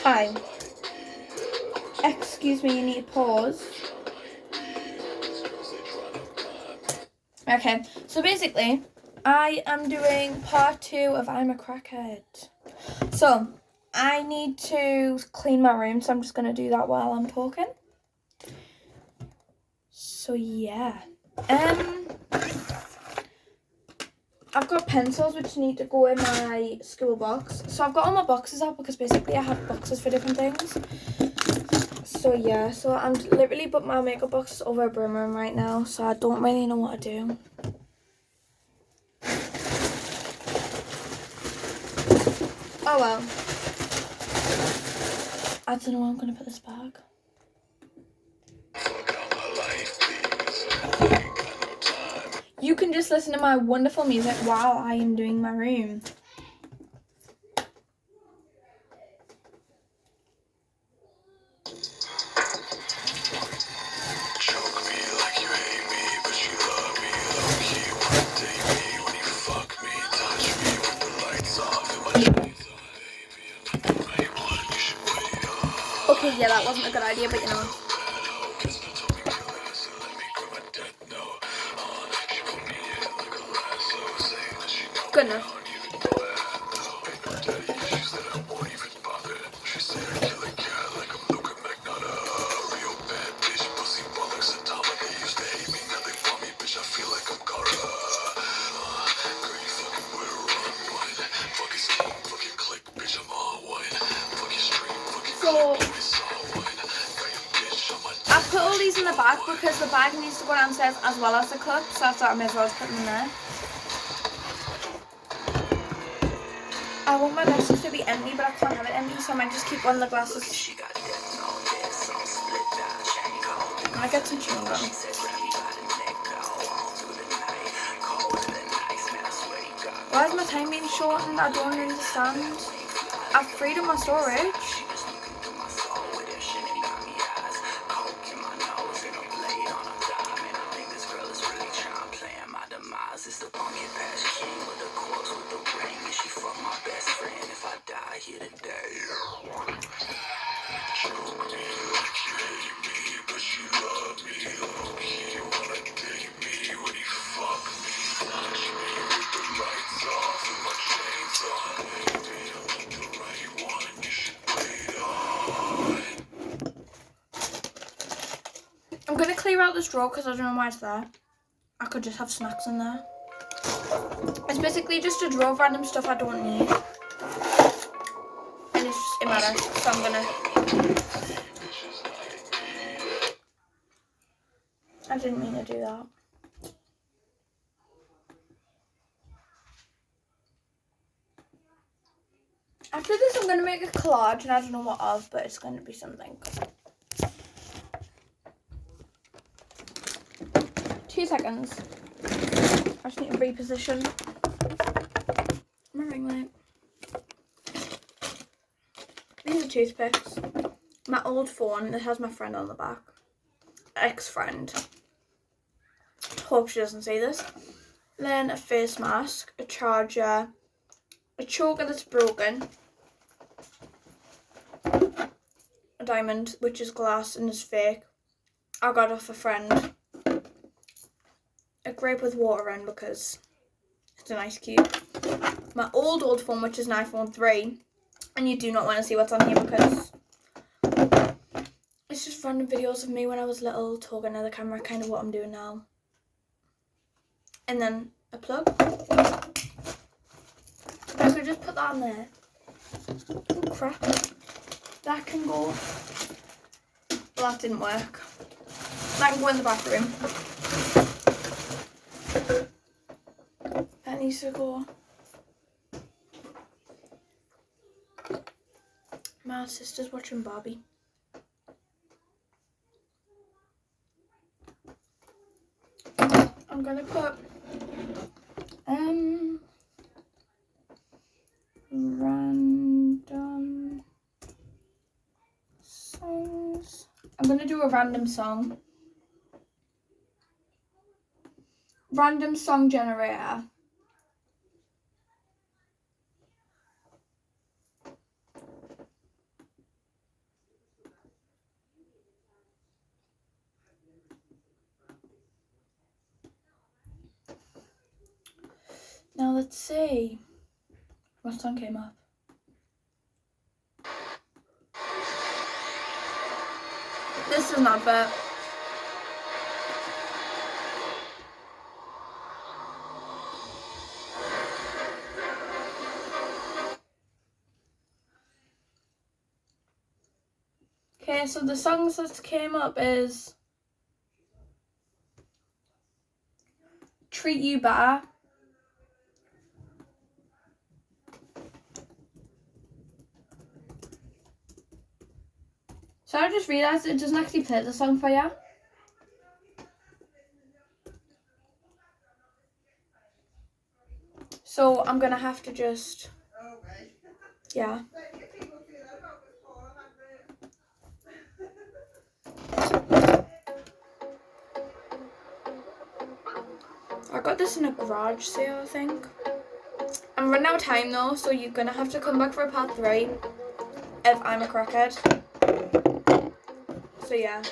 Hi. Excuse me, you need to pause. Okay, so basically, I am doing part 2 of I'm a Crackhead. So, I need to clean my room, so I'm just going to do that while I'm talking. So, yeah. I've got pencils which need to go in my school box. So, I've got all my boxes out because basically I have boxes for different things. So, yeah. So, I'm literally put my makeup box over a broom room right now, so I don't really know what to do. Oh well. I don't know where I'm going to put this bag. You can just listen to my wonderful music while I am doing my room. Okay, yeah, that wasn't a good idea, but you know. Good enough. So, I put all these in the bag because the bag needs to go downstairs as well as the cup, so I thought I may as well put them in there. I want my glasses to be empty, but I can't have it empty, so I might just keep one of the glasses. I'm gonna get some chewing gum. Why is my time being shortened? I don't understand. I've freed up my storage. I'm gonna clear out this drawer because I don't know why it's there. I could just have snacks in there. It's basically just a drawer of random stuff I don't need. And it's just immatter, so I'm gonna... I didn't mean to do that. After this I'm gonna make a collage and I don't know what of, but it's gonna be something. 2 seconds. I just need to reposition my ring light. These are toothpicks. My old phone that has my friend on the back. Ex-friend. Hope she doesn't see this. Then a face mask, a charger, a choker that's broken, a diamond which is glass and is fake. I got off a friend. A grape with water in because it's an ice cube. My old phone, which is an iPhone 3, and you do not want to see what's on here because it's just random videos of me when I was little talking to the camera, kind of what I'm doing now. And then a plug. I could just put that on there. Oh crap. That can go. Well, that didn't work. That can go in the bathroom. That needs to go. My sister's watching Barbie. I'm gonna put random songs. I'm gonna do a random song. Random song generator. Now let's see. What song came up? This is an advert. Okay, so the songs that came up is Treat You Better. So I just realised it doesn't actually play the song for you. So I'm gonna have to just, yeah. I got this in a garage sale, I think. I'm running out of time though, so you're gonna have to come back for part 3 if I'm a crackhead. So yeah.